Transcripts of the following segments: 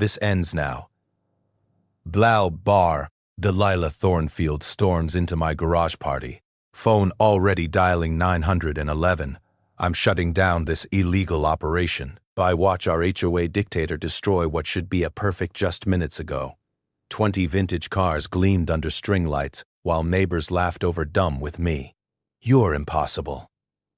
This ends now. Blau bar, Delilah Thornfield storms into my garage party. Phone already dialing 911. I'm shutting down this illegal operation. I watch our HOA dictator destroy what should be a perfect just minutes ago. 20 vintage cars gleamed under string lights while neighbors laughed over dumb with me. You're impossible.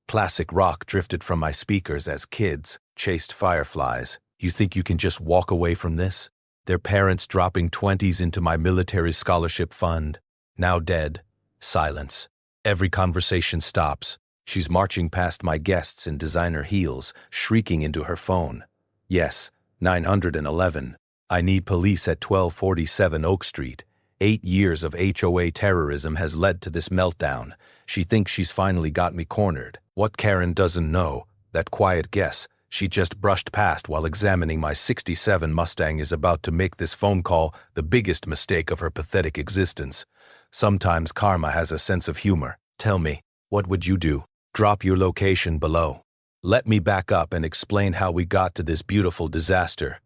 Classic rock drifted from my speakers as kids chased fireflies. You think you can just walk away from this? Their parents dropping 20s into my military scholarship fund. Now dead. Silence. Every conversation stops. She's marching past my guests in designer heels, shrieking into her phone. Yes, 911. I need police at 1247 Oak Street. 8 years of HOA terrorism has led to this meltdown. She thinks she's finally got me cornered. What Karen doesn't know, that quiet guess she just brushed past while examining my '67 Mustang is about to make this phone call the biggest mistake of her pathetic existence. Sometimes karma has a sense of humor. Tell me, what would you do? Drop your location below. Let me back up and explain how we got to this beautiful disaster.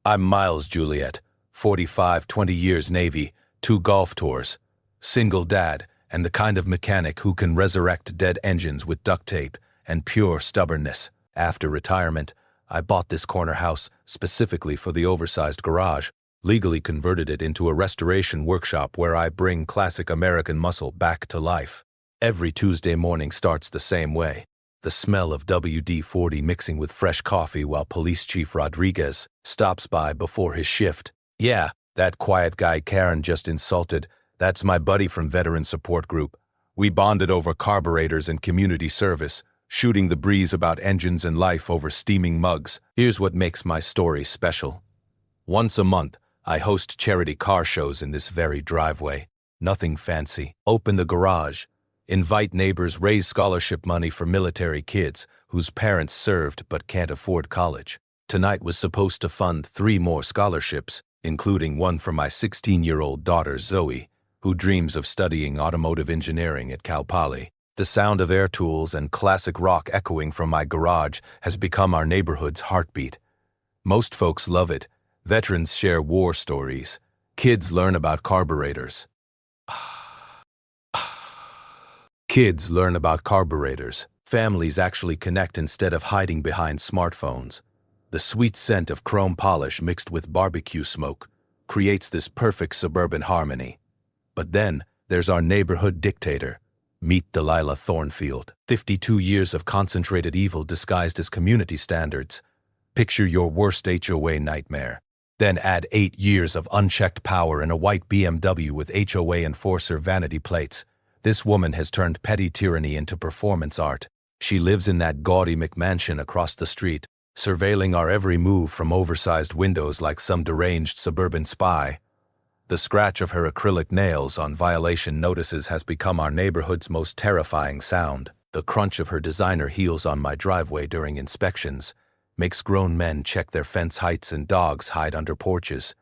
I'm Miles Juliet, 45, 20 years Navy, 2 golf tours, single dad, and the kind of mechanic who can resurrect dead engines with duct tape and pure stubbornness. After retirement, I bought this corner house specifically for the oversized garage, legally converted it into a restoration workshop where I bring classic American muscle back to life. Every Tuesday morning starts the same way. The smell of WD-40 mixing with fresh coffee while Police Chief Rodriguez stops by before his shift. Yeah, that quiet guy Karen just insulted, that's my buddy from Veteran Support Group. We bonded over carburetors and community service, shooting the breeze about engines and life over steaming mugs. Here's what makes my story special. Once a month, I host charity car shows in this very driveway. Nothing fancy. Open the garage. Invite neighbors, raise scholarship money for military kids whose parents served but can't afford college. Tonight was supposed to fund 3 more scholarships, including one for my 16-year-old daughter Zoe, who dreams of studying automotive engineering at Cal Poly. The sound of air tools and classic rock echoing from my garage has become our neighborhood's heartbeat. Most folks love it. Veterans share war stories. Kids learn about carburetors. Kids learn about carburetors. Families actually connect instead of hiding behind smartphones. The sweet scent of chrome polish mixed with barbecue smoke creates this perfect suburban harmony. But then there's our neighborhood dictator. Meet Delilah Thornfield. 52 years of concentrated evil disguised as community standards. Picture your worst HOA nightmare. Then add 8 years of unchecked power in a white BMW with HOA enforcer vanity plates. This woman has turned petty tyranny into performance art. She lives in that gaudy McMansion across the street, surveilling our every move from oversized windows like some deranged suburban spy. The scratch of her acrylic nails on violation notices has become our neighborhood's most terrifying sound. The crunch of her designer heels on my driveway during inspections makes grown men check their fence heights and dogs hide under porches.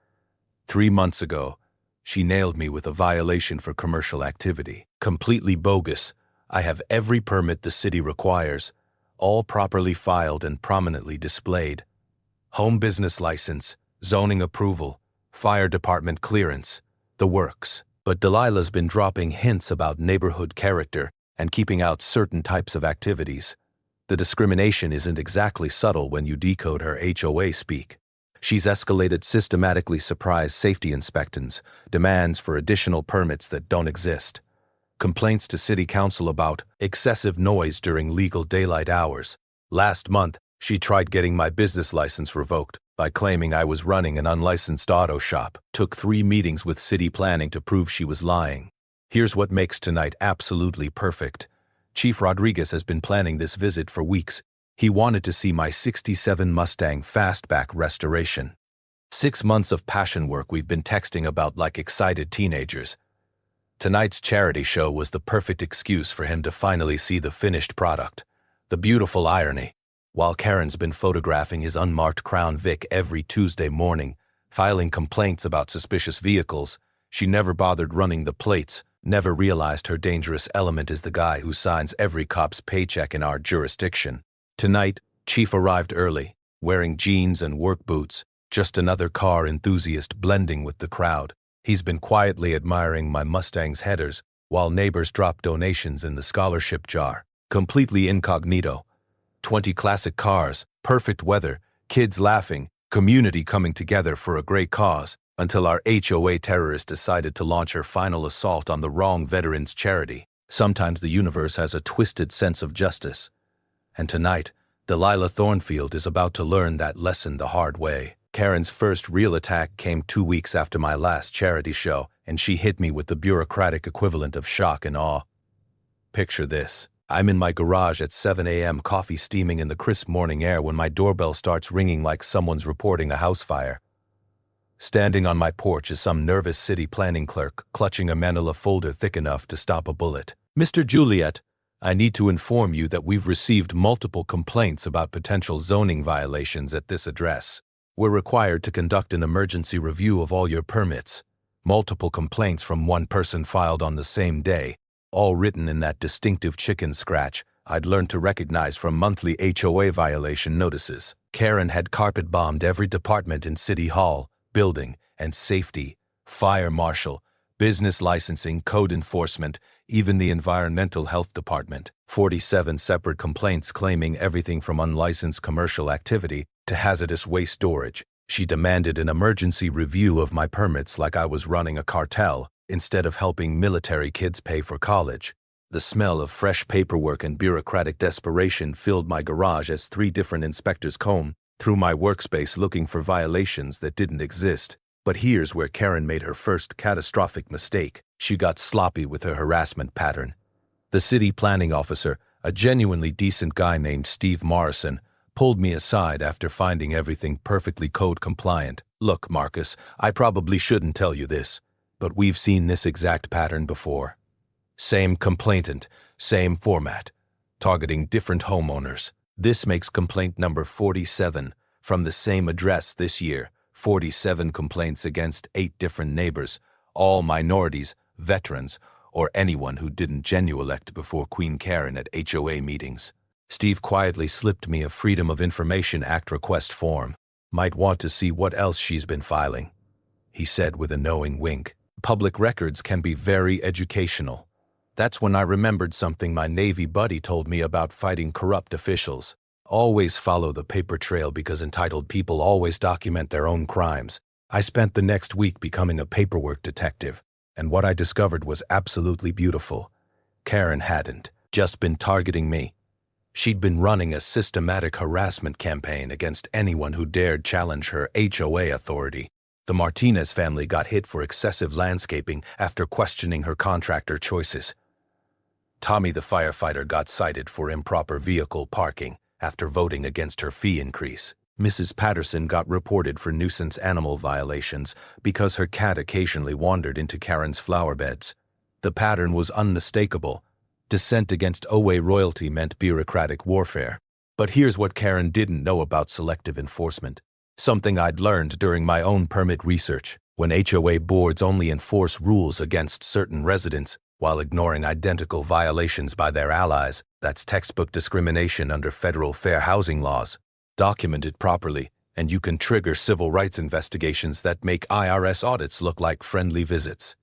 3 months ago, she nailed me with a violation for commercial activity. Completely bogus. I have every permit the city requires, all properly filed and prominently displayed. Home business license, zoning approval, fire department clearance, the works. But Delilah's been dropping hints about neighborhood character and keeping out certain types of activities. The discrimination isn't exactly subtle when you decode her HOA speak. She's escalated systematically surprise safety inspections, demands for additional permits that don't exist, complaints to city council about excessive noise during legal daylight hours. Last month, she tried getting my business license revoked by claiming I was running an unlicensed auto shop. Took 3 meetings with city planning to prove she was lying. Here's what makes tonight absolutely perfect. Chief Rodriguez has been planning this visit for weeks. He wanted to see my '67 Mustang fastback restoration. 6 months of passion work we've been texting about like excited teenagers. Tonight's charity show was the perfect excuse for him to finally see the finished product. The beautiful irony. While Karen's been photographing his unmarked Crown Vic every Tuesday morning, filing complaints about suspicious vehicles, she never bothered running the plates, never realized her dangerous element is the guy who signs every cop's paycheck in our jurisdiction. Tonight, Chief arrived early, wearing jeans and work boots, Just another car enthusiast blending with the crowd. He's been quietly admiring my Mustang's headers while neighbors drop donations in the scholarship jar. Completely incognito. 20 classic cars, perfect weather, kids laughing, community coming together for a great cause, until our HOA terrorist decided to launch her final assault on the wrong veterans' charity. Sometimes the universe has a twisted sense of justice. And tonight, Delilah Thornfield is about to learn that lesson the hard way. Karen's first real attack came 2 weeks after my last charity show, and she hit me with the bureaucratic equivalent of shock and awe. Picture this. I'm in my garage at 7 a.m., coffee steaming in the crisp morning air when my doorbell starts ringing like someone's reporting a house fire. Standing on my porch is some nervous city planning clerk, clutching a manila folder thick enough to stop a bullet. "Mr. Juliet, I need to inform you that we've received multiple complaints about potential zoning violations at this address. We're required to conduct an emergency review of all your permits. Multiple complaints from one person filed on the same day, all written in that distinctive chicken scratch I'd learned to recognize from monthly HOA violation notices." Karen had carpet-bombed every department in City Hall, building and safety, fire marshal, business licensing, code enforcement, even the environmental health department. 47 separate complaints claiming everything from unlicensed commercial activity to hazardous waste storage. She demanded an emergency review of my permits like I was running a cartel instead of helping military kids pay for college. The smell of fresh paperwork and bureaucratic desperation filled my garage as 3 different inspectors combed through my workspace looking for violations that didn't exist. But here's where Karen made her first catastrophic mistake. She got sloppy with her harassment pattern. The city planning officer, a genuinely decent guy named Steve Morrison, pulled me aside after finding everything perfectly code compliant. "Look, Marcus, I probably shouldn't tell you this, but we've seen this exact pattern before. Same complainant, same format, targeting different homeowners. This makes complaint number 47 from the same address this year. 47 complaints against 8 different neighbors, all minorities, veterans, or anyone who didn't genu-elect before Queen Karen at HOA meetings." Steve quietly slipped me a Freedom of Information Act request form. "Might want to see what else she's been filing," he said with a knowing wink. Public records can be very educational. That's when I remembered something my Navy buddy told me about fighting corrupt officials. Always follow the paper trail because entitled people always document their own crimes. I spent the next week becoming a paperwork detective, and what I discovered was absolutely beautiful. Karen hadn't just been targeting me. She'd been running a systematic harassment campaign against anyone who dared challenge her HOA authority. The Martinez family got hit for excessive landscaping after questioning her contractor choices. Tommy the firefighter got cited for improper vehicle parking after voting against her fee increase. Mrs. Patterson got reported for nuisance animal violations because her cat occasionally wandered into Karen's flower beds. The pattern was unmistakable. Dissent against OA royalty meant bureaucratic warfare. But here's what Karen didn't know about selective enforcement. Something I'd learned during my own permit research. When HOA boards only enforce rules against certain residents while ignoring identical violations by their allies, that's textbook discrimination under federal fair housing laws. Document it properly, and you can trigger civil rights investigations that make IRS audits look like friendly visits.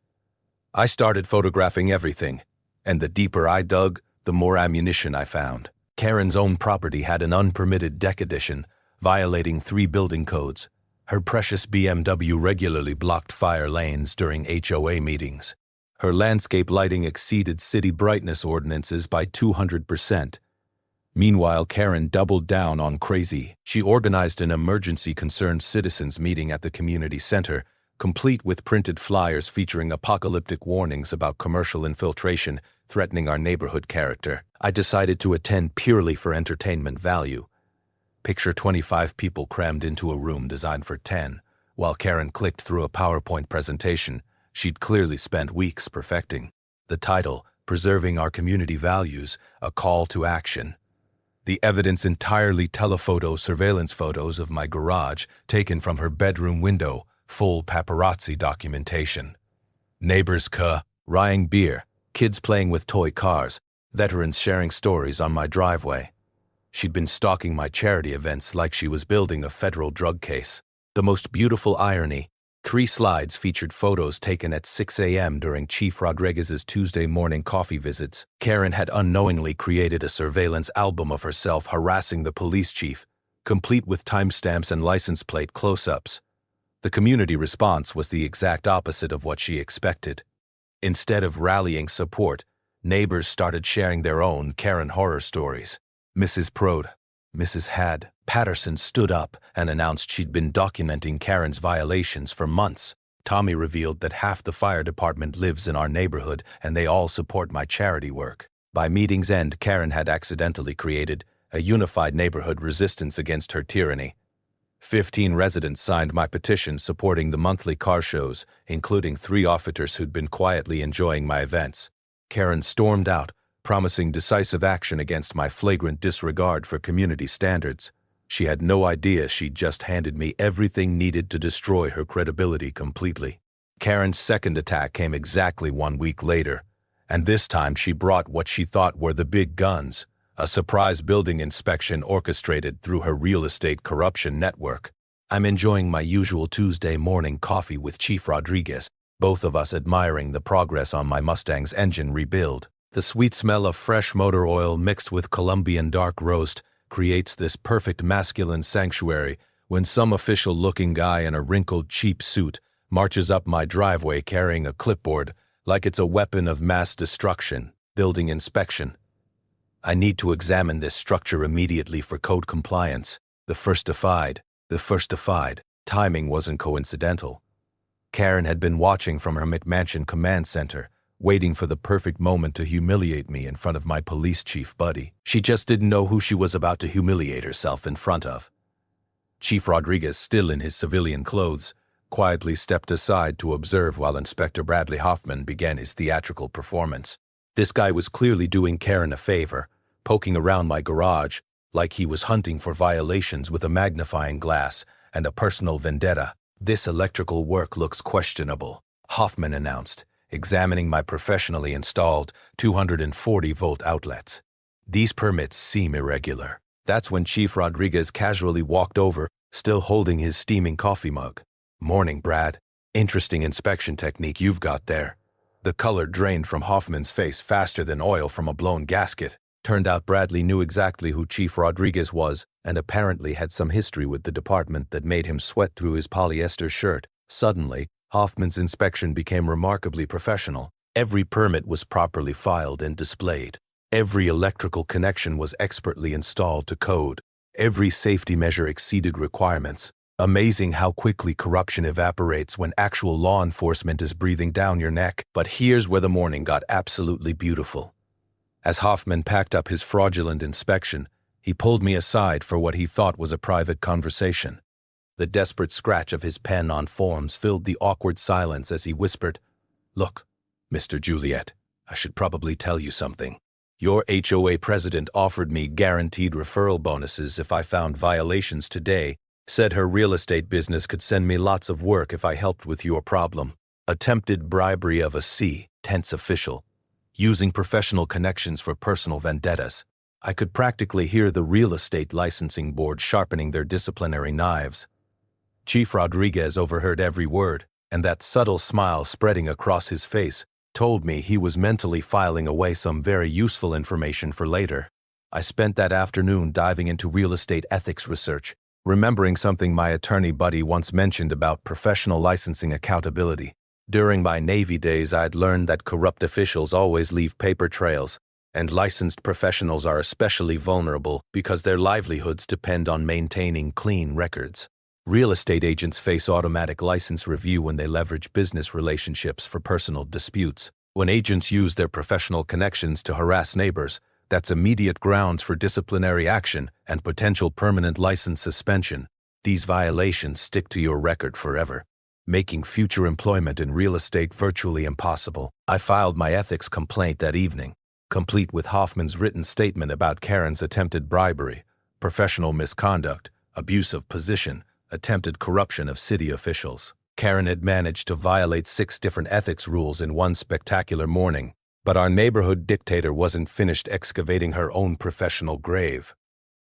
I started photographing everything, and the deeper I dug, the more ammunition I found. Karen's own property had an unpermitted deck addition, violating 3 building codes. Her precious BMW regularly blocked fire lanes during HOA meetings. Her landscape lighting exceeded city brightness ordinances by 200%. Meanwhile, Karen doubled down on crazy. She organized an emergency concerned citizens meeting at the community center, complete with printed flyers featuring apocalyptic warnings about commercial infiltration threatening our neighborhood character. I decided to attend purely for entertainment value. Picture 25 people crammed into a room designed for 10, while Karen clicked through a PowerPoint presentation she'd clearly spent weeks perfecting. The title, Preserving Our Community Values, a Call to Action. The evidence entirely telephoto surveillance photos of my garage taken from her bedroom window, full paparazzi documentation. Neighbors ryeing beer, kids playing with toy cars, veterans sharing stories on my driveway. She'd been stalking my charity events like she was building a federal drug case. The most beautiful irony. 3 slides featured photos taken at 6 a.m. during Chief Rodriguez's Tuesday morning coffee visits. Karen had unknowingly created a surveillance album of herself harassing the police chief, complete with timestamps and license plate close-ups. The community response was the exact opposite of what she expected. Instead of rallying support, neighbors started sharing their own Karen horror stories. Mrs. Had Patterson stood up and announced she'd been documenting Karen's violations for months. Tommy revealed that half the fire department lives in our neighborhood and they all support my charity work. By meeting's end, Karen had accidentally created a unified neighborhood resistance against her tyranny. 15 residents signed my petition supporting the monthly car shows, including 3 officers who'd been quietly enjoying my events. Karen stormed out, promising decisive action against my flagrant disregard for community standards. She had no idea she'd just handed me everything needed to destroy her credibility completely. Karen's second attack came exactly 1 week later, and this time she brought what she thought were the big guns, a surprise building inspection orchestrated through her real estate corruption network. I'm enjoying my usual Tuesday morning coffee with Chief Rodriguez, both of us admiring the progress on my Mustang's engine rebuild. The sweet smell of fresh motor oil mixed with Colombian dark roast creates this perfect masculine sanctuary when some official-looking guy in a wrinkled, cheap suit marches up my driveway carrying a clipboard like it's a weapon of mass destruction. Building inspection. I need to examine this structure immediately for code compliance. The first defied. Timing wasn't coincidental. Karen had been watching from her McMansion command center, waiting for the perfect moment to humiliate me in front of my police chief buddy. She just didn't know who she was about to humiliate herself in front of. Chief Rodriguez, still in his civilian clothes, quietly stepped aside to observe while Inspector Bradley Hoffman began his theatrical performance. This guy was clearly doing Karen a favor, poking around my garage like he was hunting for violations with a magnifying glass and a personal vendetta. This electrical work looks questionable, Hoffman announced, examining my professionally installed 240-volt outlets. These permits seem irregular. That's when Chief Rodriguez casually walked over, still holding his steaming coffee mug. Morning, Brad. Interesting inspection technique you've got there. The color drained from Hoffman's face faster than oil from a blown gasket. Turned out Bradley knew exactly who Chief Rodriguez was and apparently had some history with the department that made him sweat through his polyester shirt. Suddenly, Hoffman's inspection became remarkably professional. Every permit was properly filed and displayed. Every electrical connection was expertly installed to code. Every safety measure exceeded requirements. Amazing how quickly corruption evaporates when actual law enforcement is breathing down your neck. But here's where the morning got absolutely beautiful. As Hoffman packed up his fraudulent inspection, he pulled me aside for what he thought was a private conversation. The desperate scratch of his pen on forms filled the awkward silence as he whispered, "Look, Mr. Juliet, I should probably tell you something. Your HOA president offered me guaranteed referral bonuses if I found violations today, said her real estate business could send me lots of work if I helped with your problem. Attempted bribery of a tense official, using professional connections for personal vendettas. I could practically hear the real estate licensing board sharpening their disciplinary knives." Chief Rodriguez overheard every word, and that subtle smile spreading across his face told me he was mentally filing away some very useful information for later. I spent that afternoon diving into real estate ethics research, remembering something my attorney buddy once mentioned about professional licensing accountability. During my Navy days, I'd learned that corrupt officials always leave paper trails, and licensed professionals are especially vulnerable because their livelihoods depend on maintaining clean records. Real estate agents face automatic license review when they leverage business relationships for personal disputes. When agents use their professional connections to harass neighbors, that's immediate grounds for disciplinary action and potential permanent license suspension. These violations stick to your record forever, making future employment in real estate virtually impossible. I filed my ethics complaint that evening, complete with Hoffman's written statement about Karen's attempted bribery, professional misconduct, abuse of position, attempted corruption of city officials. Karen had managed to violate 6 different ethics rules in one spectacular morning, but our neighborhood dictator wasn't finished excavating her own professional grave.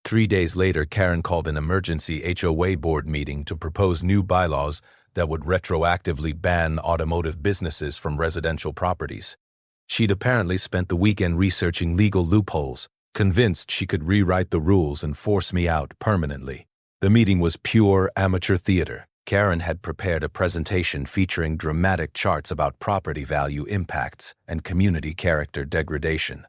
3 days later, Karen called an emergency HOA board meeting to propose new bylaws that would retroactively ban automotive businesses from residential properties. She'd apparently spent the weekend researching legal loopholes, convinced she could rewrite the rules and force me out permanently. The meeting was pure amateur theater. Karen had prepared a presentation featuring dramatic charts about property value impacts and community character degradation.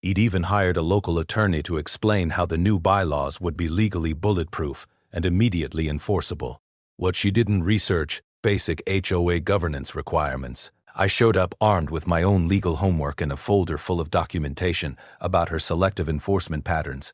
He'd even hired a local attorney to explain how the new bylaws would be legally bulletproof and immediately enforceable. What she didn't research, basic HOA governance requirements. I showed up armed with my own legal homework and a folder full of documentation about her selective enforcement patterns.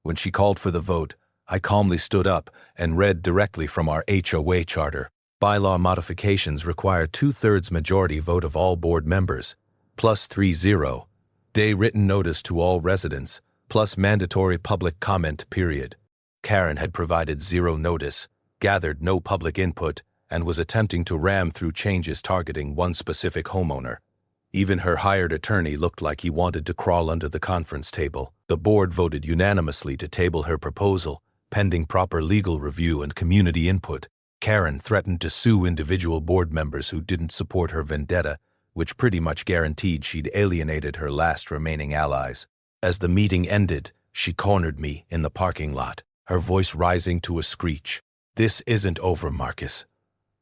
When she called for the vote, I calmly stood up and read directly from our HOA charter. Bylaw modifications require 2/3 majority vote of all board members, plus 30-day written notice to all residents, plus mandatory public comment period. Karen had provided zero notice, gathered no public input, and was attempting to ram through changes targeting one specific homeowner. Even her hired attorney looked like he wanted to crawl under the conference table. The board voted unanimously to table her proposal, pending proper legal review and community input. Karen threatened to sue individual board members who didn't support her vendetta, which pretty much guaranteed she'd alienated her last remaining allies. As the meeting ended, she cornered me in the parking lot, her voice rising to a screech. "This isn't over, Marcus.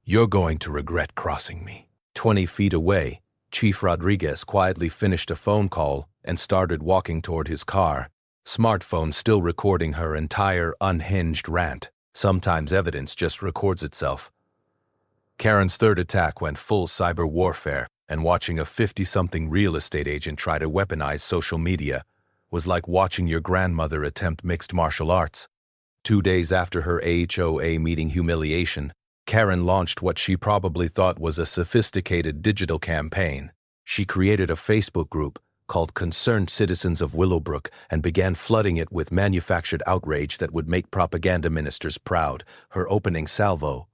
You're going to regret crossing me." 20 feet away, Chief Rodriguez quietly finished a phone call and started walking toward his car, smartphone still recording her entire unhinged rant. Sometimes evidence just records itself. Karen's third attack went full cyber warfare, and watching a 50-something real estate agent try to weaponize social media was like watching your grandmother attempt mixed martial arts. 2 days after her HOA meeting humiliation, Karen launched what she probably thought was a sophisticated digital campaign. She created a Facebook group called Concerned Citizens of Willowbrook and began flooding it with manufactured outrage that would make propaganda ministers proud. Her opening salvo: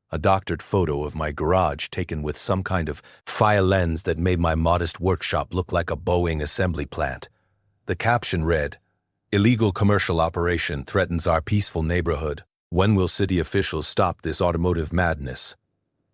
a doctored photo of my garage taken with some kind of file lens that made my modest workshop look like a Boeing assembly plant. The caption read, "Illegal commercial operation threatens our peaceful neighborhood. When will city officials stop this automotive madness?"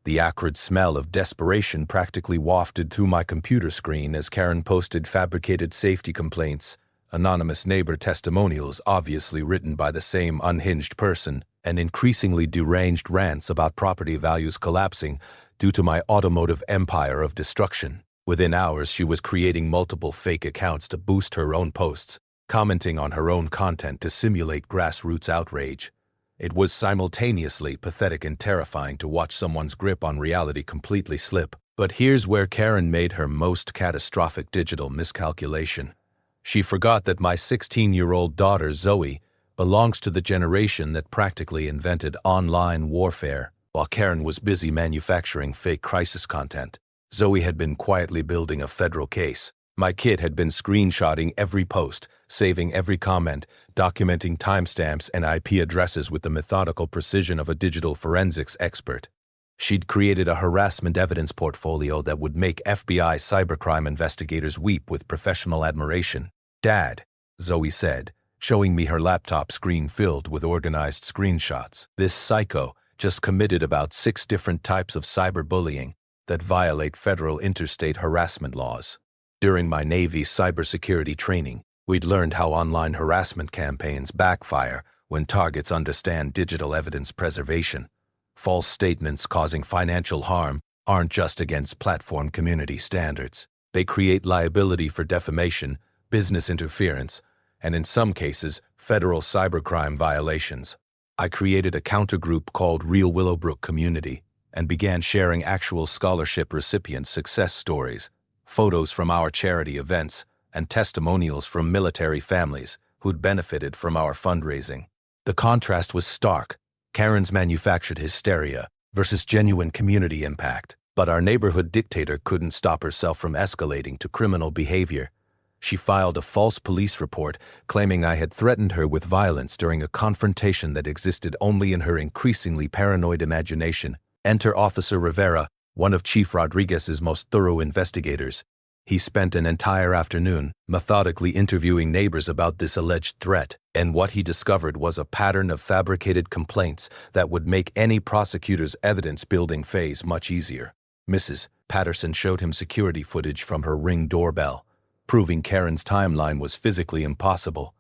The acrid smell of desperation practically wafted through my computer screen as Karen posted fabricated safety complaints, anonymous neighbor testimonials obviously written by the same unhinged person, and increasingly deranged rants about property values collapsing due to my automotive empire of destruction. Within hours, she was creating multiple fake accounts to boost her own posts, commenting on her own content to simulate grassroots outrage. It was simultaneously pathetic and terrifying to watch someone's grip on reality completely slip. But here's where Karen made her most catastrophic digital miscalculation. She forgot that my 16-year-old daughter, Zoe, belongs to the generation that practically invented online warfare. While Karen was busy manufacturing fake crisis content, Zoe had been quietly building a federal case. My kid had been screenshotting every post, saving every comment, documenting timestamps and IP addresses with the methodical precision of a digital forensics expert. She'd created a harassment evidence portfolio that would make FBI cybercrime investigators weep with professional admiration. "Dad," Zoe said, showing me her laptop screen filled with organized screenshots. "This psycho just committed about 6 different types of cyberbullying that violate federal interstate harassment laws." During my Navy cybersecurity training, we'd learned how online harassment campaigns backfire when targets understand digital evidence preservation. False statements causing financial harm aren't just against platform community standards. They create liability for defamation, business interference, and in some cases, federal cybercrime violations. I created a countergroup called Real Willowbrook Community and began sharing actual scholarship recipient success stories, photos from our charity events, and testimonials from military families who'd benefited from our fundraising. The contrast was stark: Karen's manufactured hysteria versus genuine community impact. But our neighborhood dictator couldn't stop herself from escalating to criminal behavior. She filed a false police report claiming I had threatened her with violence during a confrontation that existed only in her increasingly paranoid imagination. Enter Officer Rivera, one of Chief Rodriguez's most thorough investigators. He spent an entire afternoon methodically interviewing neighbors about this alleged threat, and what he discovered was a pattern of fabricated complaints that would make any prosecutor's evidence-building phase much easier. Mrs. Patterson showed him security footage from her Ring doorbell, proving Karen's timeline was physically impossible.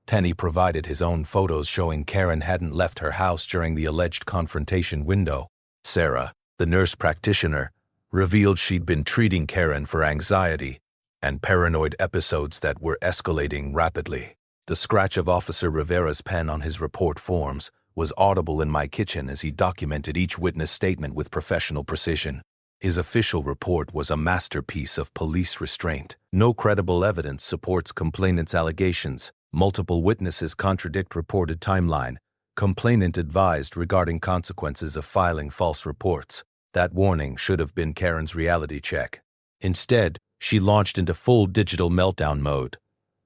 Tenny provided his own photos showing Karen hadn't left her house during the alleged confrontation window. Sarah, the nurse practitioner, revealed she'd been treating Karen for anxiety and paranoid episodes that were escalating rapidly. The scratch of Officer Rivera's pen on his report forms was audible in my kitchen as he documented each witness statement with professional precision. His official report was a masterpiece of police restraint. No credible evidence supports complainant's allegations. Multiple witnesses contradict reported timeline. Complainant advised regarding consequences of filing false reports. That warning should have been Karen's reality check. Instead, she launched into full digital meltdown mode.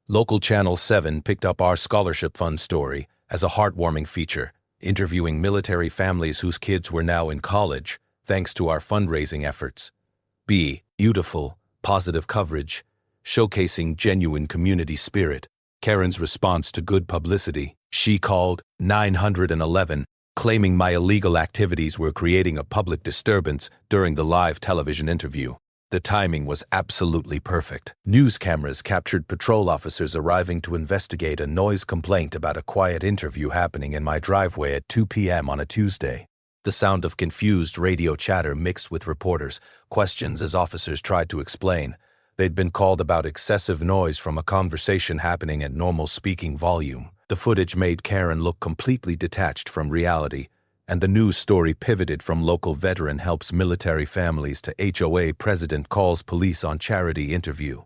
Local Channel 7 picked up our scholarship fund story as a heartwarming feature, interviewing military families whose kids were now in college, thanks to our fundraising efforts. Beautiful, positive coverage, showcasing genuine community spirit. Karen's response to good publicity. She called 911, claiming my illegal activities were creating a public disturbance during the live television interview. The timing was absolutely perfect. News cameras captured patrol officers arriving to investigate a noise complaint about a quiet interview happening in my driveway at 2 p.m. on a Tuesday. The sound of confused radio chatter mixed with reporters' questions as officers tried to explain. They'd been called about excessive noise from a conversation happening at normal speaking volume. The footage made Karen look completely detached from reality, and the news story pivoted from local veteran helps military families to HOA president calls police on charity interview.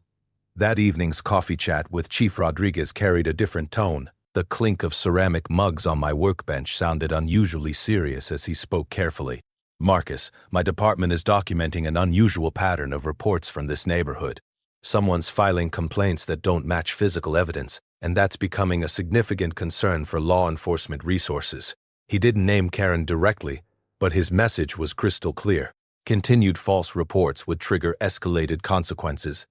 That evening's coffee chat with Chief Rodriguez carried a different tone. The clink of ceramic mugs on my workbench sounded unusually serious as he spoke carefully. Marcus, my department is documenting an unusual pattern of reports from this neighborhood. Someone's filing complaints that don't match physical evidence, and that's becoming a significant concern for law enforcement resources. He didn't name Karen directly, but his message was crystal clear. Continued false reports would trigger escalated consequences.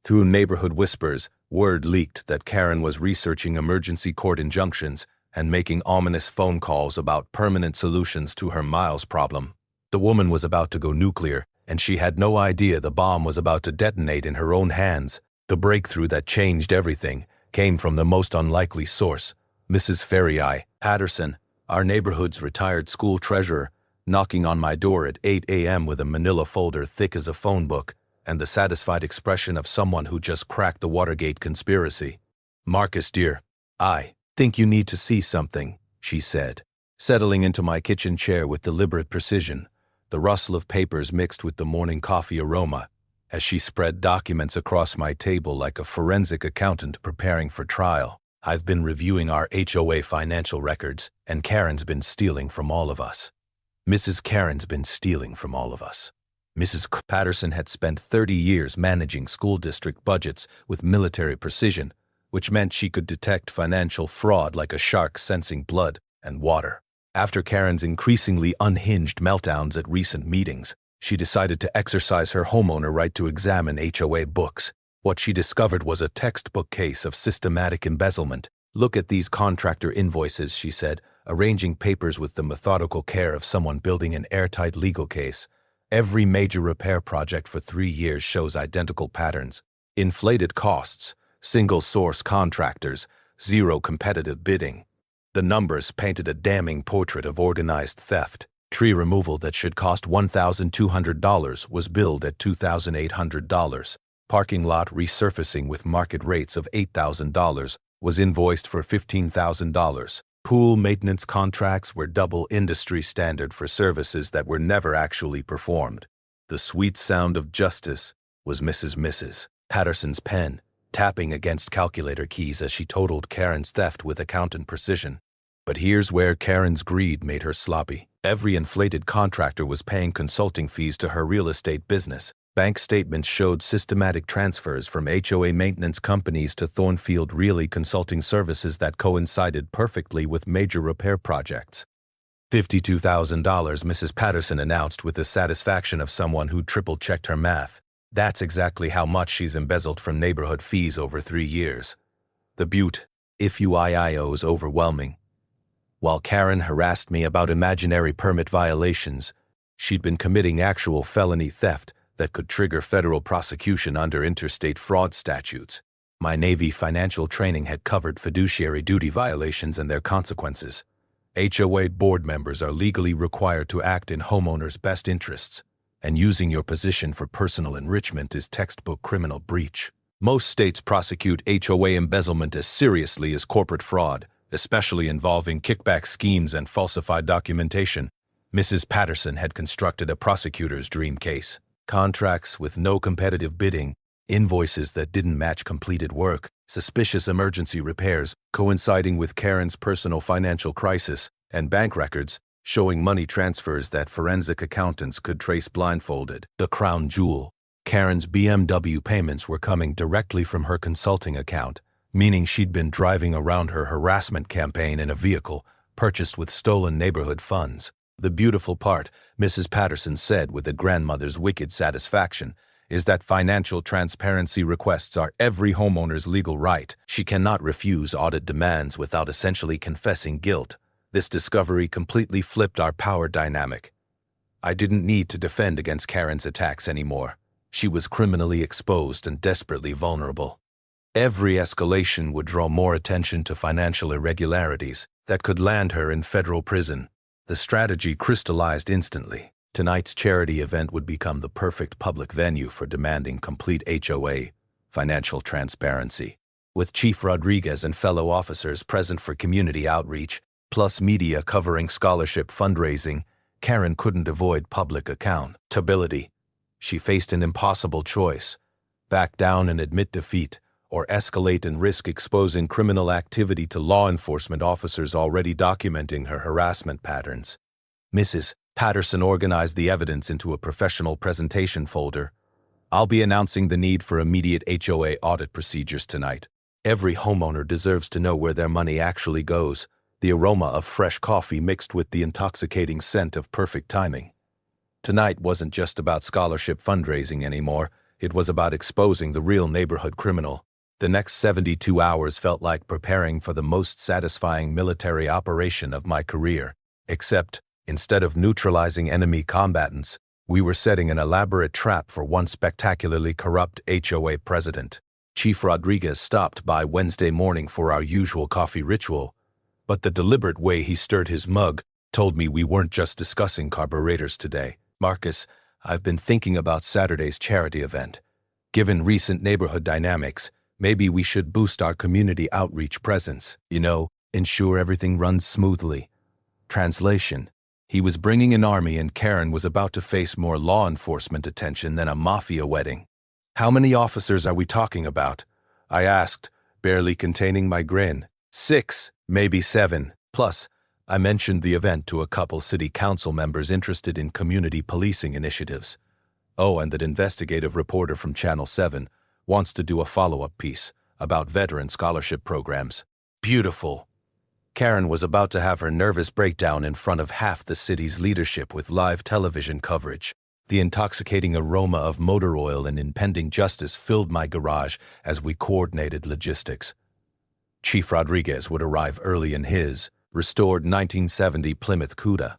Through neighborhood whispers, word leaked that Karen was researching emergency court injunctions and making ominous phone calls about permanent solutions to her Miles problem. The woman was about to go nuclear, and she had no idea the bomb was about to detonate in her own hands. The breakthrough that changed everything came from the most unlikely source, Mrs. Ferriai Patterson, our neighborhood's retired school treasurer, knocking on my door at 8 a.m. with a manila folder thick as a phone book and the satisfied expression of someone who just cracked the Watergate conspiracy. "Marcus, dear, I think you need to see something," she said, settling into my kitchen chair with deliberate precision, the rustle of papers mixed with the morning coffee aroma, as she spread documents across my table like a forensic accountant preparing for trial. "I've been reviewing our HOA financial records, and Karen's been stealing from all of us. Mrs. Karen's been stealing from all of us." Mrs. Patterson had spent 30 years managing school district budgets with military precision, which meant she could detect financial fraud like a shark sensing blood and water. After Karen's increasingly unhinged meltdowns at recent meetings, she decided to exercise her homeowner right to examine HOA books. What she discovered was a textbook case of systematic embezzlement. "Look at these contractor invoices," she said, arranging papers with the methodical care of someone building an airtight legal case. "Every major repair project for 3 years shows identical patterns. Inflated costs, single-source contractors, zero competitive bidding. The numbers painted a damning portrait of organized theft. Tree removal that should cost $1,200 was billed at $2,800. Parking lot resurfacing with market rates of $8,000 was invoiced for $15,000. Pool maintenance contracts were double industry standard for services that were never actually performed. The sweet sound of justice was Mrs. Patterson's pen, tapping against calculator keys as she totaled Karen's theft with accountant precision. But here's where Karen's greed made her sloppy. Every inflated contractor was paying consulting fees to her real estate business. Bank statements showed systematic transfers from HOA maintenance companies to Thornfield Reilly Consulting Services that coincided perfectly with major repair projects. $52,000, Mrs. Patterson announced with the satisfaction of someone who triple-checked her math. That's exactly how much she's embezzled from neighborhood fees over 3 years. The Butte, if UIIO, is overwhelming. While Karen harassed me about imaginary permit violations, she'd been committing actual felony theft that could trigger federal prosecution under interstate fraud statutes. My Navy financial training had covered fiduciary duty violations and their consequences. HOA board members are legally required to act in homeowners' best interests, and using your position for personal enrichment is textbook criminal breach. Most states prosecute HOA embezzlement as seriously as corporate fraud, especially involving kickback schemes and falsified documentation. Mrs. Patterson had constructed a prosecutor's dream case. Contracts with no competitive bidding, invoices that didn't match completed work, suspicious emergency repairs coinciding with Karen's personal financial crisis, and bank records showing money transfers that forensic accountants could trace blindfolded. The crown jewel, Karen's BMW payments were coming directly from her consulting account, meaning she'd been driving around her harassment campaign in a vehicle purchased with stolen neighborhood funds. The beautiful part, Mrs. Patterson said with a grandmother's wicked satisfaction, is that financial transparency requests are every homeowner's legal right. She cannot refuse audit demands without essentially confessing guilt. This discovery completely flipped our power dynamic. I didn't need to defend against Karen's attacks anymore. She was criminally exposed and desperately vulnerable. Every escalation would draw more attention to financial irregularities that could land her in federal prison. The strategy crystallized instantly. Tonight's charity event would become the perfect public venue for demanding complete HOA financial transparency. With Chief Rodriguez and fellow officers present for community outreach, plus media covering scholarship fundraising, Karen couldn't avoid public accountability. She faced an impossible choice: back down and admit defeat, or escalate and risk exposing criminal activity to law enforcement officers already documenting her harassment patterns. Mrs. Patterson organized the evidence into a professional presentation folder. I'll be announcing the need for immediate HOA audit procedures tonight. Every homeowner deserves to know where their money actually goes, the aroma of fresh coffee mixed with the intoxicating scent of perfect timing. Tonight wasn't just about scholarship fundraising anymore. It was about exposing the real neighborhood criminal. The next 72 hours felt like preparing for the most satisfying military operation of my career. Except, instead of neutralizing enemy combatants, we were setting an elaborate trap for one spectacularly corrupt HOA president. Chief Rodriguez stopped by Wednesday morning for our usual coffee ritual, but the deliberate way he stirred his mug told me we weren't just discussing carburetors today. Marcus, I've been thinking about Saturday's charity event. Given recent neighborhood dynamics, maybe we should boost our community outreach presence. Ensure everything runs smoothly. Translation: he was bringing an army and Karen was about to face more law enforcement attention than a mafia wedding. How many officers are we talking about? I asked, barely containing my grin. 6, maybe 7. Plus, I mentioned the event to a couple city council members interested in community policing initiatives. Oh, and that investigative reporter from Channel 7 wants to do a follow-up piece about veteran scholarship programs. Beautiful. Karen was about to have her nervous breakdown in front of half the city's leadership with live television coverage. The intoxicating aroma of motor oil and impending justice filled my garage as we coordinated logistics. Chief Rodriguez would arrive early in his restored 1970 Plymouth Cuda,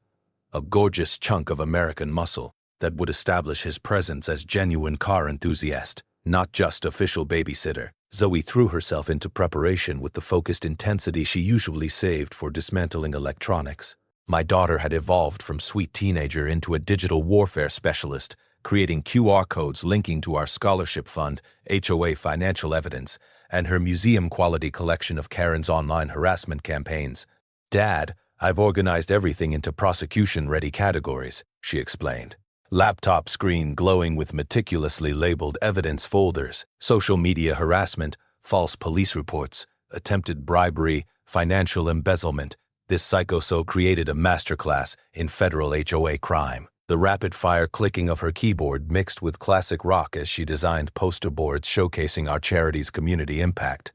a gorgeous chunk of American muscle that would establish his presence as genuine car enthusiast, not just official babysitter. Zoe threw herself into preparation with the focused intensity she usually saved for dismantling electronics. My daughter had evolved from sweet teenager into a digital warfare specialist, creating QR codes linking to our scholarship fund, HOA financial evidence, and her museum-quality collection of Karen's online harassment campaigns. Dad, I've organized everything into prosecution-ready categories, she explained. Laptop screen glowing with meticulously labeled evidence folders, social media harassment, false police reports, attempted bribery, financial embezzlement. This psychoso created a masterclass in federal HOA crime. The rapid-fire clicking of her keyboard mixed with classic rock as she designed poster boards showcasing our charity's community impact.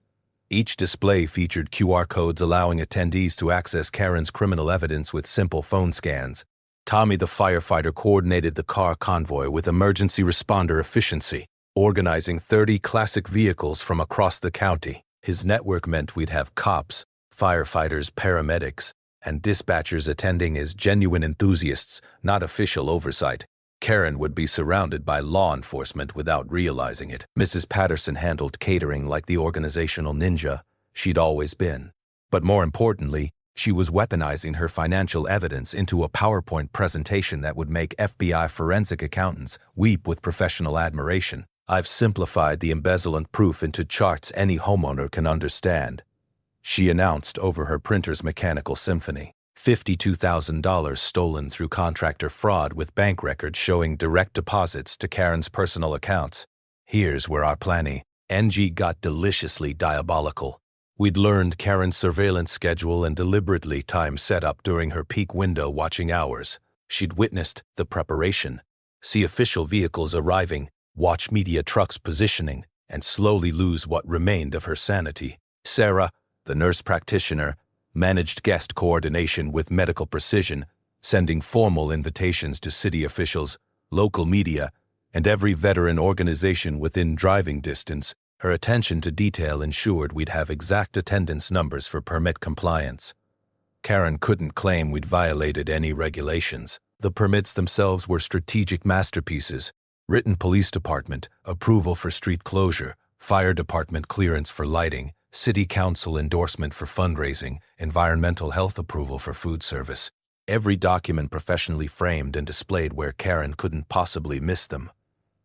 Each display featured QR codes allowing attendees to access Karen's criminal evidence with simple phone scans. Tommy the firefighter coordinated the car convoy with emergency responder efficiency. organizing 30 classic vehicles from across the county. His network meant we'd have cops, firefighters, paramedics, and dispatchers attending as genuine enthusiasts, not official oversight. Karen would be surrounded by law enforcement without realizing it. Mrs. Patterson handled catering like the organizational ninja she'd always been. But more importantly, she was weaponizing her financial evidence into a PowerPoint presentation that would make FBI forensic accountants weep with professional admiration. I've simplified the embezzlement proof into charts any homeowner can understand, she announced over her printer's mechanical symphony. $52,000 stolen through contractor fraud with bank records showing direct deposits to Karen's personal accounts. Here's where our planning NG got deliciously diabolical. We'd learned Karen's surveillance schedule and deliberately timed setup during her peak window watching hours. She'd witnessed the preparation, see official vehicles arriving, watch media trucks positioning, and slowly lose what remained of her sanity. Sarah, the nurse practitioner, managed guest coordination with medical precision, sending formal invitations to city officials, local media, and every veteran organization within driving distance. Her attention to detail ensured we'd have exact attendance numbers for permit compliance. Karen couldn't claim we'd violated any regulations. The permits themselves were strategic masterpieces: written police department, approval for street closure, fire department clearance for lighting, city council endorsement for fundraising, environmental health approval for food service. Every document professionally framed and displayed where Karen couldn't possibly miss them.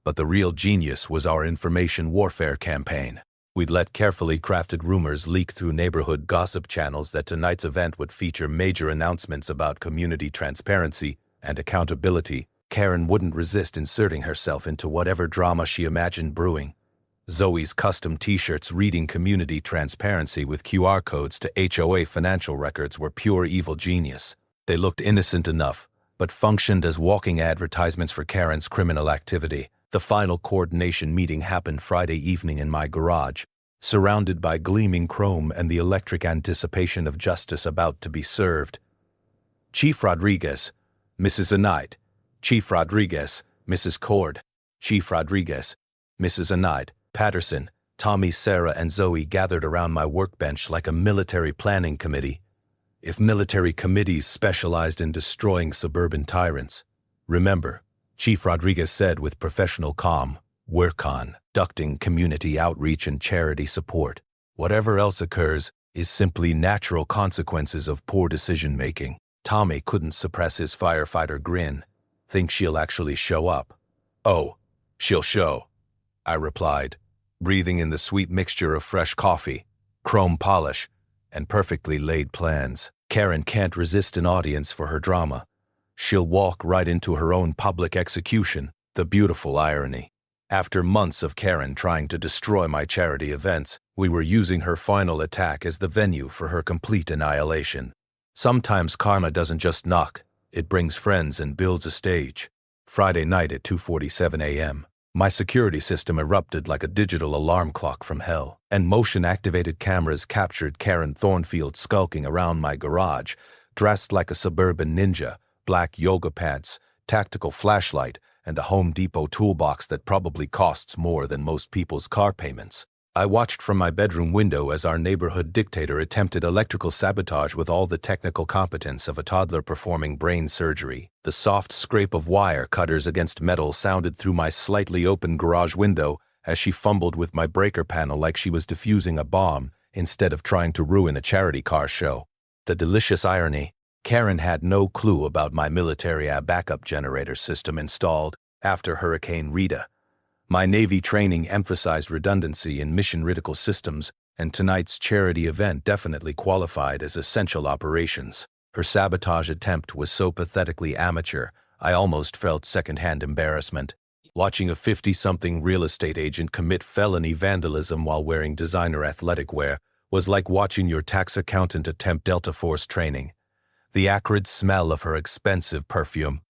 But the real genius was our information warfare campaign. We'd let carefully crafted rumors leak through neighborhood gossip channels that tonight's event would feature major announcements about community transparency and accountability. Karen wouldn't resist inserting herself into whatever drama she imagined brewing. Zoe's custom t-shirts reading community transparency with QR codes to HOA financial records were pure evil genius. They looked innocent enough, but functioned as walking advertisements for Karen's criminal activity. The final coordination meeting happened Friday evening in my garage, surrounded by gleaming chrome and the electric anticipation of justice about to be served. Chief Rodriguez, Mrs. Anide. Chief Rodriguez, Mrs. Cord. Chief Rodriguez, Mrs. Anide. Patterson, Tommy, Sarah, and Zoe gathered around my workbench like a military planning committee. If military committees specialized in destroying suburban tyrants. Remember, Chief Rodriguez said with professional calm, work on conducting community outreach and charity support. Whatever else occurs is simply natural consequences of poor decision-making. Tommy couldn't suppress his firefighter grin. Think she'll actually show up? Oh, she'll show, I replied, breathing in the sweet mixture of fresh coffee, chrome polish, and perfectly laid plans. Karen can't resist an audience for her drama. She'll walk right into her own public execution. The beautiful irony. After months of Karen trying to destroy my charity events, we were using her final attack as the venue for her complete annihilation. Sometimes karma doesn't just knock, it brings friends and builds a stage. Friday night at 2:47 a.m., my security system erupted like a digital alarm clock from hell, and motion-activated cameras captured Karen Thornfield skulking around my garage, dressed like a suburban ninja, black yoga pants, tactical flashlight, and a Home Depot toolbox that probably costs more than most people's car payments. I watched from my bedroom window as our neighborhood dictator attempted electrical sabotage with all the technical competence of a toddler performing brain surgery. The soft scrape of wire cutters against metal sounded through my slightly open garage window as she fumbled with my breaker panel like she was defusing a bomb instead of trying to ruin a charity car show. The delicious irony. Karen had no clue about my military backup generator system installed after Hurricane Rita. My Navy training emphasized redundancy in mission-critical systems, and tonight's charity event definitely qualified as essential operations. Her sabotage attempt was so pathetically amateur, I almost felt second-hand embarrassment. Watching a 50-something real estate agent commit felony vandalism while wearing designer athletic wear was like watching your tax accountant attempt Delta Force training. The acrid smell of her expensive perfume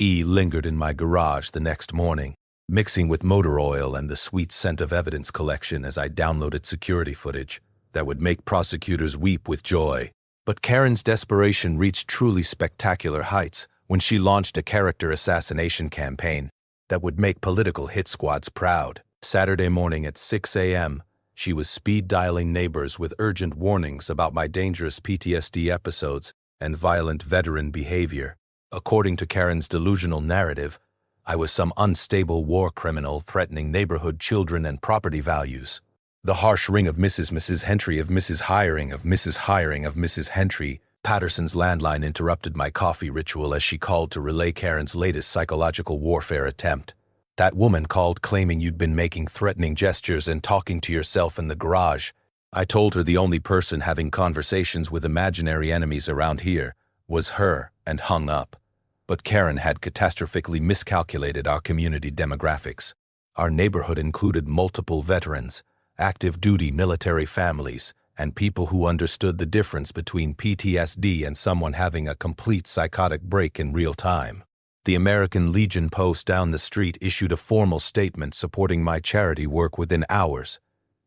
lingered in my garage the next morning, mixing with motor oil and the sweet scent of evidence collection as I downloaded security footage that would make prosecutors weep with joy. But Karen's desperation reached truly spectacular heights when she launched a character assassination campaign that would make political hit squads proud. Saturday morning at 6 a.m., she was speed dialing neighbors with urgent warnings about my dangerous PTSD episodes and violent veteran behavior. According to Karen's delusional narrative, I was some unstable war criminal threatening neighborhood children and property values. The harsh ring of Mrs. Hentry of Mrs. Hiring of Mrs. Hiring of Mrs. Hentry. Patterson's landline interrupted my coffee ritual as she called to relay Karen's latest psychological warfare attempt. That woman called claiming you'd been making threatening gestures and talking to yourself in the garage. I told her the only person having conversations with imaginary enemies around here was her and hung up. But Karen had catastrophically miscalculated our community demographics. Our neighborhood included multiple veterans, active duty military families, and people who understood the difference between PTSD and someone having a complete psychotic break in real time. The American Legion post down the street issued a formal statement supporting my charity work within hours.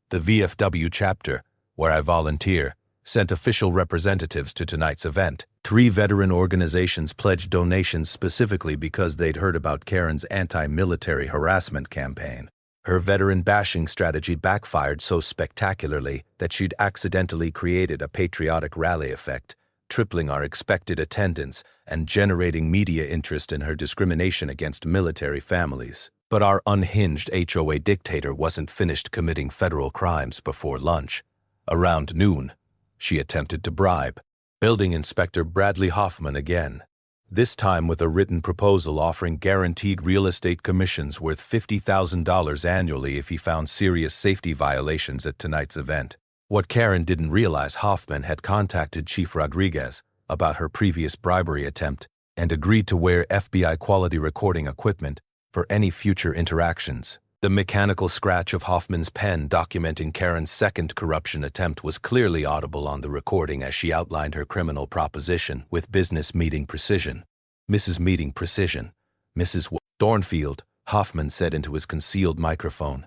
The VFW chapter, where I volunteer, sent official representatives to tonight's event. 3 veteran organizations pledged donations specifically because they'd heard about Karen's anti-military harassment campaign. Her veteran bashing strategy backfired so spectacularly that she'd accidentally created a patriotic rally effect, tripling our expected attendance and generating media interest in her discrimination against military families. But our unhinged HOA dictator wasn't finished committing federal crimes before lunch. Around noon, she attempted to bribe Building Inspector Bradley Hoffman again, this time with a written proposal offering guaranteed real estate commissions worth $50,000 annually if he found serious safety violations at tonight's event. What Karen didn't realize, Hoffman had contacted Chief Rodriguez about her previous bribery attempt and agreed to wear FBI quality recording equipment for any future interactions. The mechanical scratch of Hoffman's pen documenting Karen's second corruption attempt was clearly audible on the recording as she outlined her criminal proposition with business meeting precision. Mrs. Meeting Precision, Mrs. Thornfield, Hoffman said into his concealed microphone.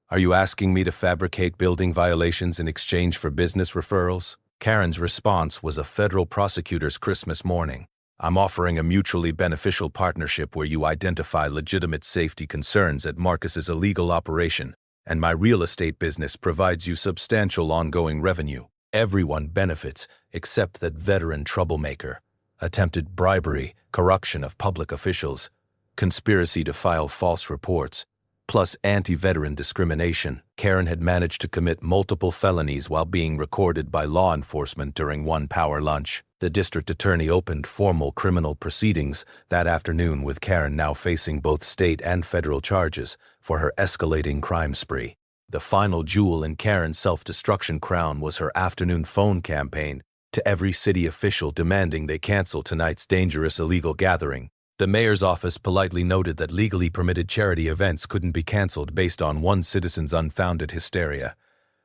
Are you asking me to fabricate building violations in exchange for business referrals? Karen's response was a federal prosecutor's Christmas morning. I'm offering a mutually beneficial partnership where you identify legitimate safety concerns at Marcus's illegal operation, and my real estate business provides you substantial ongoing revenue. Everyone benefits except that veteran troublemaker, attempted bribery, corruption of public officials, conspiracy to file false reports, plus anti-veteran discrimination. Karen had managed to commit multiple felonies while being recorded by law enforcement during one power lunch. The district attorney opened formal criminal proceedings that afternoon, with Karen now facing both state and federal charges for her escalating crime spree. The final jewel in Karen's self-destruction crown was her afternoon phone campaign to every city official demanding they cancel tonight's dangerous illegal gathering. The mayor's office politely noted that legally permitted charity events couldn't be canceled based on one citizen's unfounded hysteria.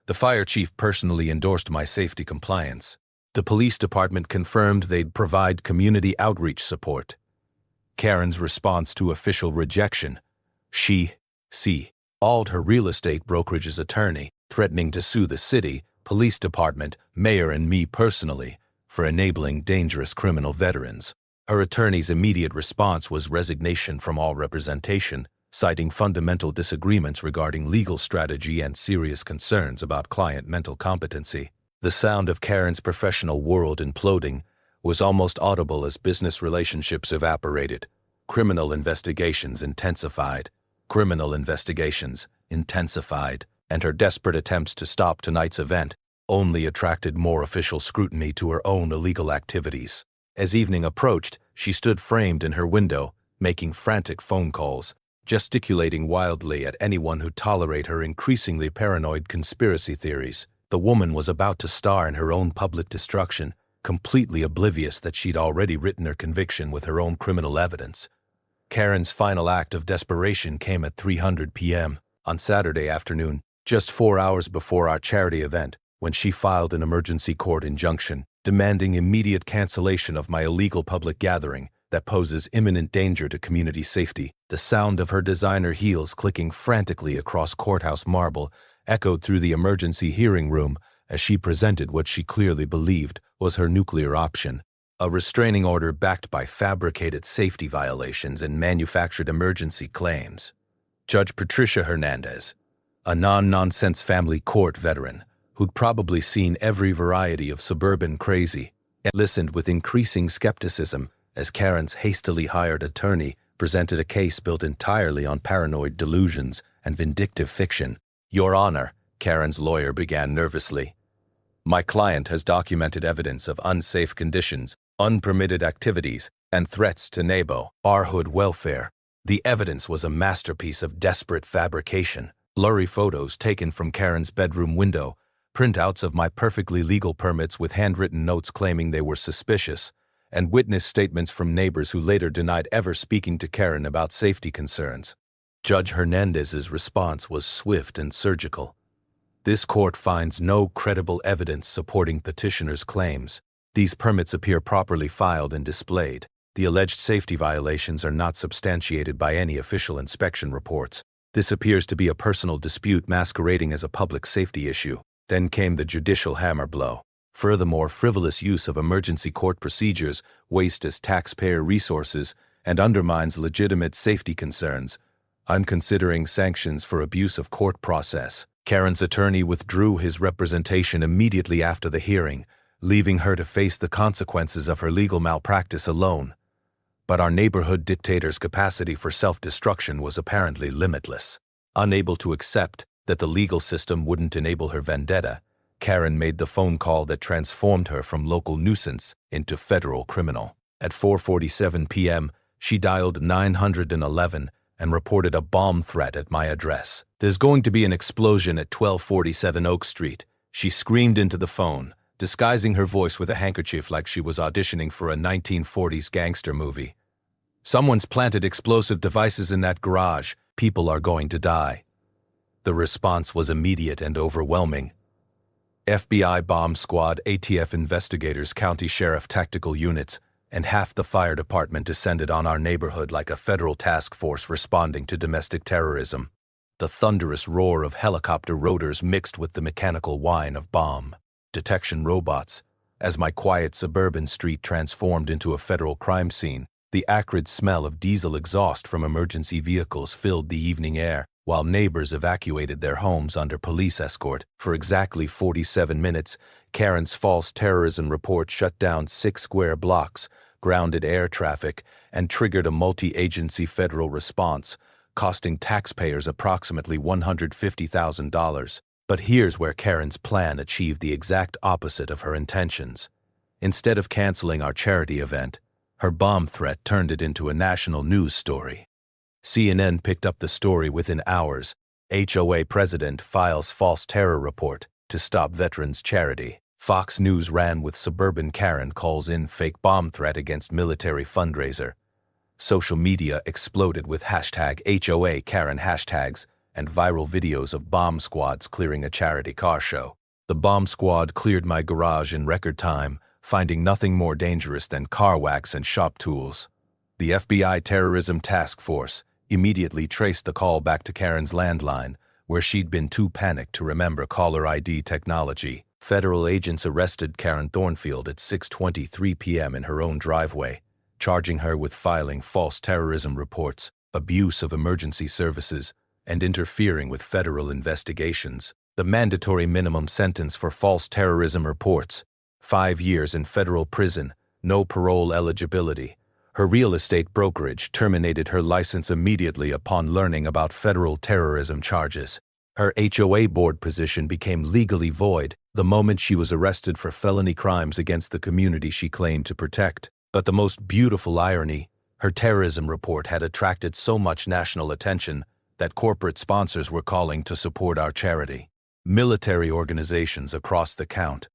The fire chief personally endorsed my safety compliance. The police department confirmed they'd provide community outreach support. Karen's response to official rejection: she called her real estate brokerage's attorney, threatening to sue the city, police department, mayor, and me personally for enabling dangerous criminal veterans. Her attorney's immediate response was resignation from all representation, citing fundamental disagreements regarding legal strategy and serious concerns about client mental competency. The sound of Karen's professional world imploding was almost audible as business relationships evaporated. Criminal investigations intensified, and her desperate attempts to stop tonight's event only attracted more official scrutiny to her own illegal activities. As evening approached, she stood framed in her window, making frantic phone calls, gesticulating wildly at anyone who'd tolerate her increasingly paranoid conspiracy theories. The woman was about to star in her own public destruction, completely oblivious that she'd already written her conviction with her own criminal evidence. Karen's final act of desperation came at 3:00 p.m. on Saturday afternoon, just 4 hours before our charity event, when she filed an emergency court injunction demanding immediate cancellation of my illegal public gathering that poses imminent danger to community safety. The sound of her designer heels clicking frantically across courthouse marble echoed through the emergency hearing room as she presented what she clearly believed was her nuclear option: a restraining order backed by fabricated safety violations and manufactured emergency claims. Judge Patricia Hernandez, a non-nonsense family court veteran who'd probably seen every variety of suburban crazy, and listened with increasing skepticism as Karen's hastily hired attorney presented a case built entirely on paranoid delusions and vindictive fiction. "Your Honor," Karen's lawyer began nervously, "my client has documented evidence of unsafe conditions, unpermitted activities, and threats to neighborhood welfare. The evidence was a masterpiece of desperate fabrication. Blurry photos taken from Karen's bedroom window, printouts of my perfectly legal permits with handwritten notes claiming they were suspicious, and witness statements from neighbors who later denied ever speaking to Karen about safety concerns." Judge Hernandez's response was swift and surgical. "This court finds no credible evidence supporting petitioner's claims. These permits appear properly filed and displayed. The alleged safety violations are not substantiated by any official inspection reports. This appears to be a personal dispute masquerading as a public safety issue." Then came the judicial hammer blow. "Furthermore, frivolous use of emergency court procedures wastes taxpayer resources and undermines legitimate safety concerns. I'm considering sanctions for abuse of court process." Karen's attorney withdrew his representation immediately after the hearing, leaving her to face the consequences of her legal malpractice alone. But our neighborhood dictator's capacity for self-destruction was apparently limitless. Unable to accept that the legal system wouldn't enable her vendetta, Karen made the phone call that transformed her from local nuisance into federal criminal. At 4:47 p.m., she dialed 911 and reported a bomb threat at my address. "There's going to be an explosion at 1247 Oak Street," she screamed into the phone, disguising her voice with a handkerchief like she was auditioning for a 1940s gangster movie. "Someone's planted explosive devices in that garage. People are going to die." The response was immediate and overwhelming. FBI bomb squad, ATF investigators, county sheriff tactical units, and half the fire department descended on our neighborhood like a federal task force responding to domestic terrorism. The thunderous roar of helicopter rotors mixed with the mechanical whine of bomb detection robots. As my quiet suburban street transformed into a federal crime scene, the acrid smell of diesel exhaust from emergency vehicles filled the evening air, while neighbors evacuated their homes under police escort. For exactly 47 minutes, Karen's false terrorism report shut down 6 square blocks, grounded air traffic, and triggered a multi-agency federal response, costing taxpayers approximately $150,000. But here's where Karen's plan achieved the exact opposite of her intentions. Instead of canceling our charity event, her bomb threat turned it into a national news story. CNN picked up the story within hours. HOA president files false terror report to stop veterans' charity. Fox News ran with suburban Karen calls in fake bomb threat against military fundraiser. Social media exploded with hashtag HOA Karen hashtags and viral videos of bomb squads clearing a charity car show. The bomb squad cleared my garage in record time, finding nothing more dangerous than car wax and shop tools. The FBI Terrorism Task Force immediately traced the call back to Karen's landline, where she'd been too panicked to remember caller ID technology. Federal agents arrested Karen Thornfield at 6:23 p.m. in her own driveway, charging her with filing false terrorism reports, abuse of emergency services, and interfering with federal investigations. The mandatory minimum sentence for false terrorism reports: 5 years in federal prison, no parole eligibility. Her real estate brokerage terminated her license immediately upon learning about federal terrorism charges. Her HOA board position became legally void the moment she was arrested for felony crimes against the community she claimed to protect. But the most beautiful irony, her terrorism report had attracted so much national attention that corporate sponsors were calling to support our charity. Military organizations across the count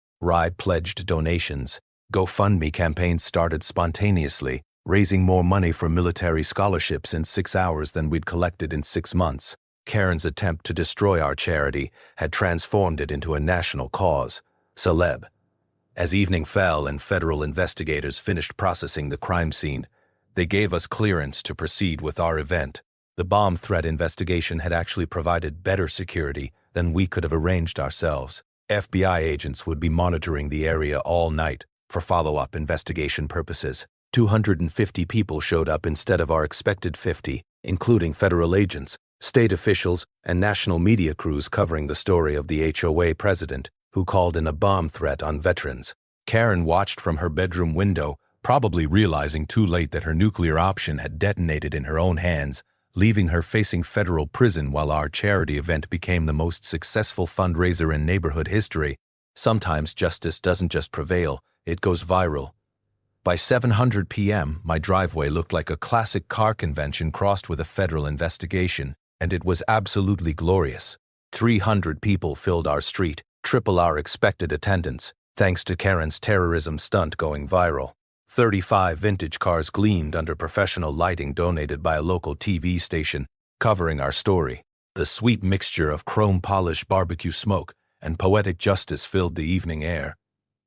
pledged donations. GoFundMe campaigns started spontaneously, raising more money for military scholarships in 6 hours than we'd collected in 6 months. Karen's attempt to destroy our charity had transformed it into a national cause, celeb. As evening fell and federal investigators finished processing the crime scene, they gave us clearance to proceed with our event. The bomb threat investigation had actually provided better security than we could have arranged ourselves. FBI agents would be monitoring the area all night for follow-up investigation purposes. 250 people showed up instead of our expected 50, including federal agents, state officials, and national media crews covering the story of the HOA president who called in a bomb threat on veterans. Karen watched from her bedroom window, probably realizing too late that her nuclear option had detonated in her own hands, leaving her facing federal prison while our charity event became the most successful fundraiser in neighborhood history. Sometimes justice doesn't just prevail, it goes viral. By 7:00 p.m., my driveway looked like a classic car convention crossed with a federal investigation, and it was absolutely glorious. 300 people filled our street, triple our expected attendance, thanks to Karen's terrorism stunt going viral. 35 vintage cars gleamed under professional lighting donated by a local TV station, covering our story. The sweet mixture of chrome-polished barbecue smoke and poetic justice filled the evening air.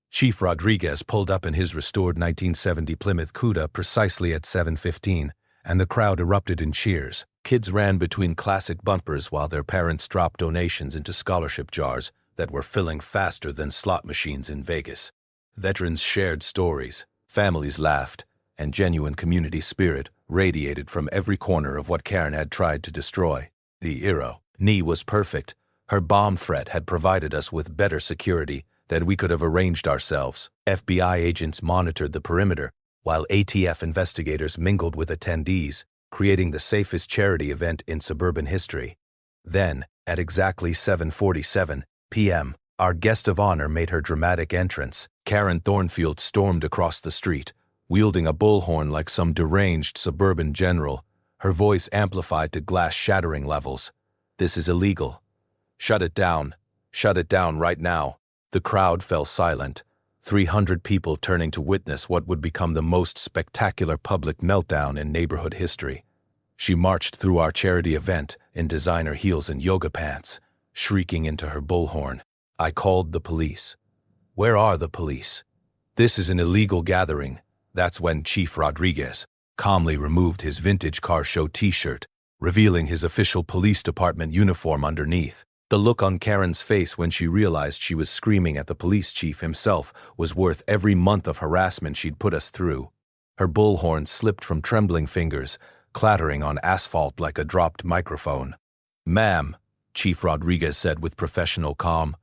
Chief Rodriguez pulled up in his restored 1970 Plymouth Cuda precisely at 7:15, and the crowd erupted in cheers. Kids ran between classic bumpers while their parents dropped donations into scholarship jars that were filling faster than slot machines in Vegas. Veterans shared stories, families laughed, and genuine community spirit radiated from every corner of what Karen had tried to destroy. The irony was perfect. Her bomb threat had provided us with better security than we could have arranged ourselves. FBI agents monitored the perimeter, while ATF investigators mingled with attendees, creating the safest charity event in suburban history. Then, at exactly 7:47 p.m., our guest of honor made her dramatic entrance. Karen Thornfield stormed across the street, wielding a bullhorn like some deranged suburban general, her voice amplified to glass-shattering levels. "This is illegal. Shut it down. Shut it down right now." The crowd fell silent, 300 people turning to witness what would become the most spectacular public meltdown in neighborhood history. She marched through our charity event in designer heels and yoga pants, shrieking into her bullhorn. I called the police. "Where are the police? This is an illegal gathering." That's when Chief Rodriguez calmly removed his vintage car show t-shirt, revealing his official police department uniform underneath. The look on Karen's face when she realized she was screaming at the police chief himself was worth every month of harassment she'd put us through. Her bullhorn slipped from trembling fingers, clattering on asphalt like a dropped microphone. "Ma'am," Chief Rodriguez said with professional calm,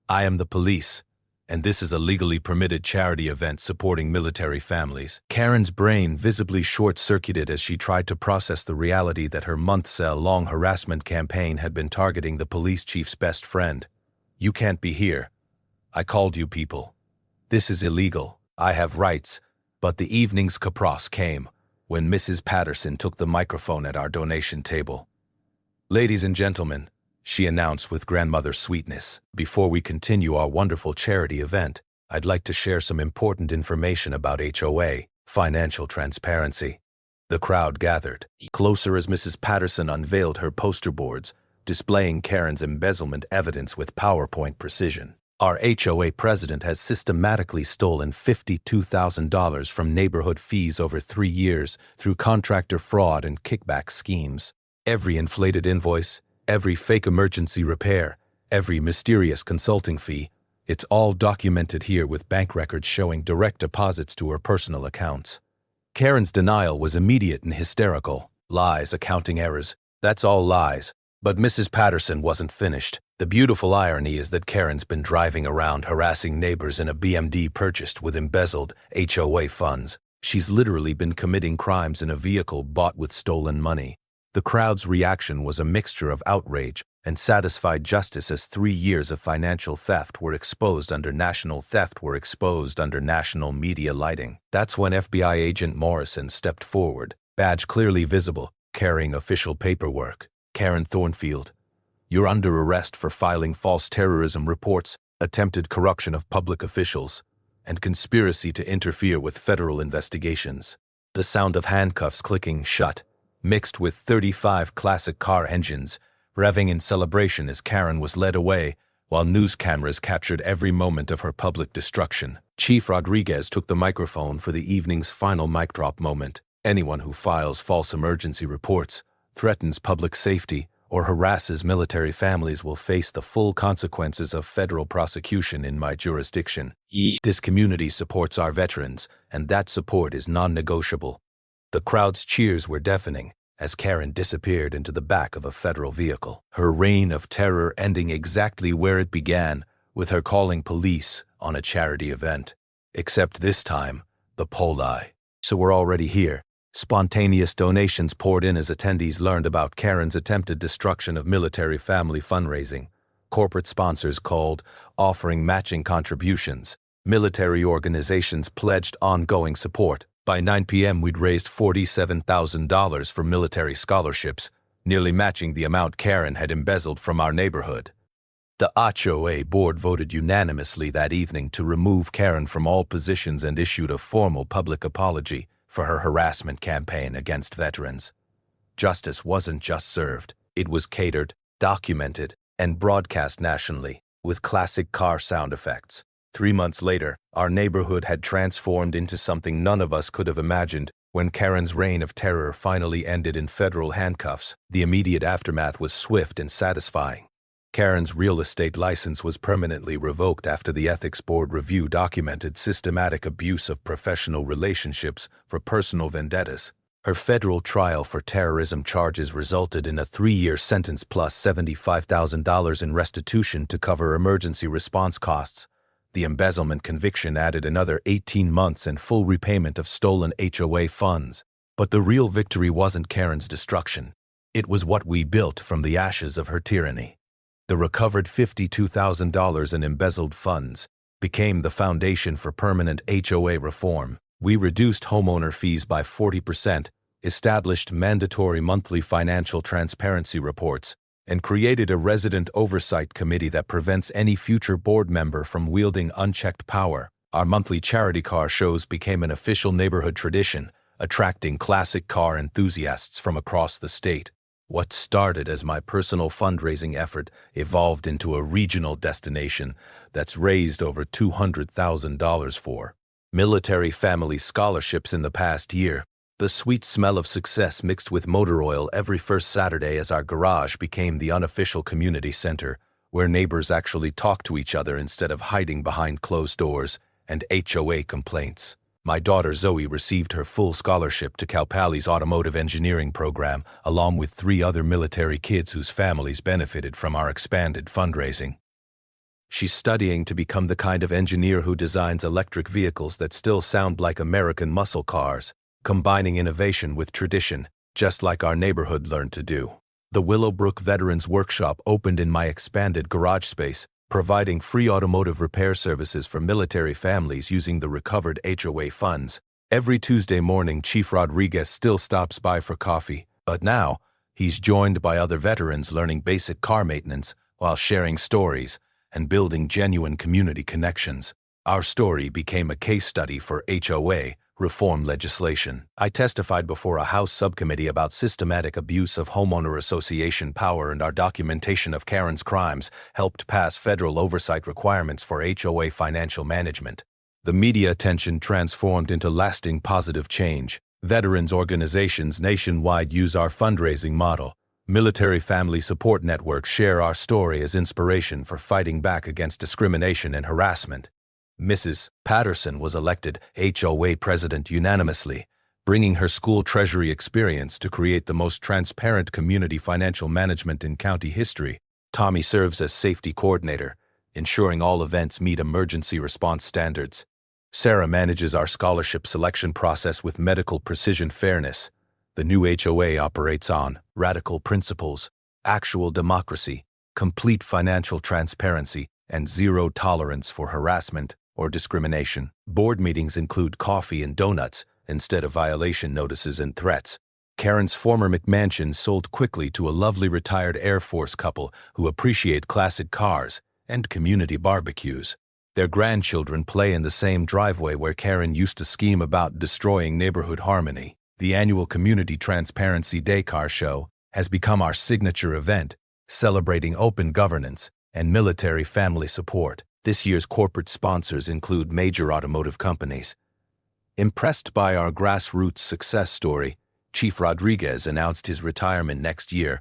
"I am the police, and this is a legally permitted charity event supporting military families." Karen's brain visibly short-circuited as she tried to process the reality that her months-long harassment campaign had been targeting the police chief's best friend. "You can't be here. I called you people. This is illegal. I have rights." But the evening's caprice came when Mrs. Patterson took the microphone at our donation table. "Ladies and gentlemen," she announced with grandmother sweetness, "before we continue our wonderful charity event, I'd like to share some important information about HOA, financial transparency." The crowd gathered closer as Mrs. Patterson unveiled her poster boards, displaying Karen's embezzlement evidence with PowerPoint precision. Our HOA president has systematically stolen $52,000 from neighborhood fees over 3 years through contractor fraud and kickback schemes. Every inflated invoice, every fake emergency repair, every mysterious consulting fee, it's all documented here with bank records showing direct deposits to her personal accounts. Karen's denial was immediate and hysterical. "Lies, accounting errors, that's all lies." But Mrs. Patterson wasn't finished. The beautiful irony is that Karen's been driving around harassing neighbors in a BMD purchased with embezzled HOA funds. She's literally been committing crimes in a vehicle bought with stolen money. The crowd's reaction was a mixture of outrage and satisfied justice as 3 years of financial theft were exposed under national media lighting. That's when FBI agent Morrison stepped forward, badge clearly visible, carrying official paperwork. "Karen Thornfield, you're under arrest for filing false terrorism reports, attempted corruption of public officials, and conspiracy to interfere with federal investigations." The sound of handcuffs clicking shut, mixed with 35 classic car engines, revving in celebration as Karen was led away, while news cameras captured every moment of her public destruction. Chief Rodriguez took the microphone for the evening's final mic drop moment. "Anyone who files false emergency reports, threatens public safety, or harasses military families will face the full consequences of federal prosecution in my jurisdiction. This community supports our veterans, and that support is non-negotiable." The crowd's cheers were deafening, as Karen disappeared into the back of a federal vehicle, her reign of terror ending exactly where it began, with her calling police on a charity event. Except this time, the Poli. So we're already here. Spontaneous donations poured in as attendees learned about Karen's attempted destruction of military family fundraising. Corporate sponsors called, offering matching contributions. Military organizations pledged ongoing support. By 9 p.m., we'd raised $47,000 for military scholarships, nearly matching the amount Karen had embezzled from our neighborhood. The HOA board voted unanimously that evening to remove Karen from all positions and issued a formal public apology for her harassment campaign against veterans. Justice wasn't just served, it was catered, documented, and broadcast nationally, with classic car sound effects. 3 months later, our neighborhood had transformed into something none of us could have imagined. When Karen's reign of terror finally ended in federal handcuffs, the immediate aftermath was swift and satisfying. Karen's real estate license was permanently revoked after the Ethics Board review documented systematic abuse of professional relationships for personal vendettas. Her federal trial for terrorism charges resulted in a 3-year sentence plus $75,000 in restitution to cover emergency response costs. The embezzlement conviction added another 18 months and full repayment of stolen HOA funds. But the real victory wasn't Karen's destruction. It was what we built from the ashes of her tyranny. The recovered $52,000 in embezzled funds became the foundation for permanent HOA reform. We reduced homeowner fees by 40%, established mandatory monthly financial transparency reports, and created a resident oversight committee that prevents any future board member from wielding unchecked power. Our monthly charity car shows became an official neighborhood tradition, attracting classic car enthusiasts from across the state. What started as my personal fundraising effort evolved into a regional destination that's raised over $200,000 for military family scholarships in the past year. The sweet smell of success mixed with motor oil every first Saturday as our garage became the unofficial community center, where neighbors actually talked to each other instead of hiding behind closed doors and HOA complaints. My daughter Zoe received her full scholarship to Cal Poly's automotive engineering program, along with 3 other military kids whose families benefited from our expanded fundraising. She's studying to become the kind of engineer who designs electric vehicles that still sound like American muscle cars, combining innovation with tradition, just like our neighborhood learned to do. The Willowbrook Veterans Workshop opened in my expanded garage space, providing free automotive repair services for military families using the recovered HOA funds. Every Tuesday morning, Chief Rodriguez still stops by for coffee, but now he's joined by other veterans learning basic car maintenance while sharing stories and building genuine community connections. Our story became a case study for HOA reform legislation. I testified before a House subcommittee about systematic abuse of homeowner association power, and our documentation of Karen's crimes helped pass federal oversight requirements for HOA financial management. The media attention transformed into lasting positive change. Veterans organizations nationwide use our fundraising model. Military family support networks share our story as inspiration for fighting back against discrimination and harassment. Mrs. Patterson was elected HOA president unanimously, bringing her school treasury experience to create the most transparent community financial management in county history. Tommy serves as safety coordinator, ensuring all events meet emergency response standards. Sarah manages our scholarship selection process with medical precision fairness. The new HOA operates on radical principles, actual democracy, complete financial transparency, and zero tolerance for harassment or discrimination. Board meetings include coffee and donuts instead of violation notices and threats. Karen's former McMansion sold quickly to a lovely retired Air Force couple who appreciate classic cars and community barbecues. Their grandchildren play in the same driveway where Karen used to scheme about destroying neighborhood harmony. The annual Community Transparency Day Car Show has become our signature event, celebrating open governance and military family support. This year's corporate sponsors include major automotive companies. Impressed by our grassroots success story, Chief Rodriguez announced his retirement next year,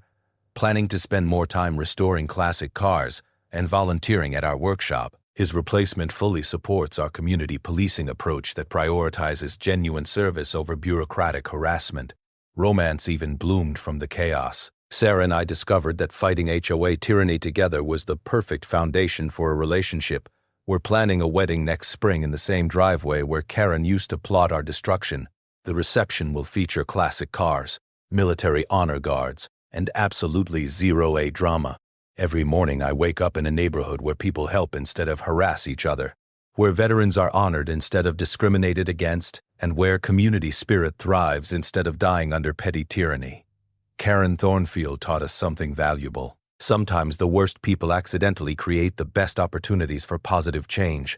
planning to spend more time restoring classic cars and volunteering at our workshop. His replacement fully supports our community policing approach that prioritizes genuine service over bureaucratic harassment. Romance even bloomed from the chaos. Sarah and I discovered that fighting HOA tyranny together was the perfect foundation for a relationship. We're planning a wedding next spring in the same driveway where Karen used to plot our destruction. The reception will feature classic cars, military honor guards, and absolutely zero A drama. Every morning I wake up in a neighborhood where people help instead of harass each other, where veterans are honored instead of discriminated against, and where community spirit thrives instead of dying under petty tyranny. Karen Thornfield taught us something valuable. Sometimes the worst people accidentally create the best opportunities for positive change.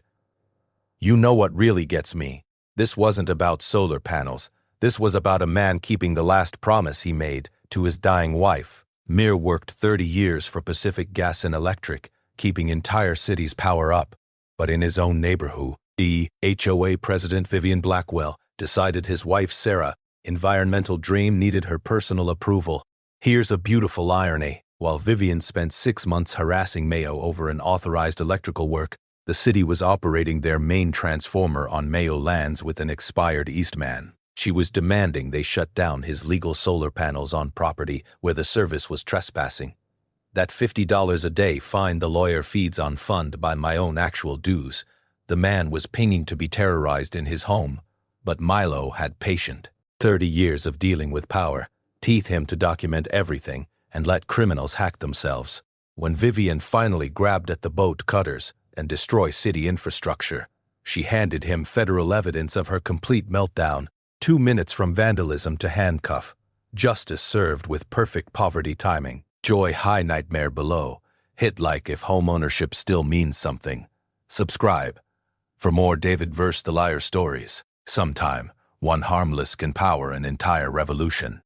You know what really gets me? This wasn't about solar panels. This was about a man keeping the last promise he made to his dying wife. Mir worked 30 years for Pacific Gas and Electric, keeping entire cities power up. But in his own neighborhood, the HOA president Vivian Blackwell decided his wife Sarah environmental dream needed her personal approval. Here's a beautiful irony. While Vivian spent 6 months harassing Mayo over unauthorized electrical work, the city was operating their main transformer on Mayo lands with an expired Eastman. She was demanding they shut down his legal solar panels on property where the service was trespassing. That $50 a day fine the lawyer feeds on fund by my own actual dues. The man was pinging to be terrorized in his home, but Milo had patient. 30 years of dealing with power, teeth him to document everything and let criminals hack themselves. When Vivian finally grabbed at the boat cutters and destroy city infrastructure, she handed him federal evidence of her complete meltdown, 2 minutes from vandalism to handcuff. Justice served with perfect poverty timing. Joy high nightmare below. Hit like if homeownership still means something. Subscribe for more David vs. the Liar stories. Sometime, one harmless can power an entire revolution.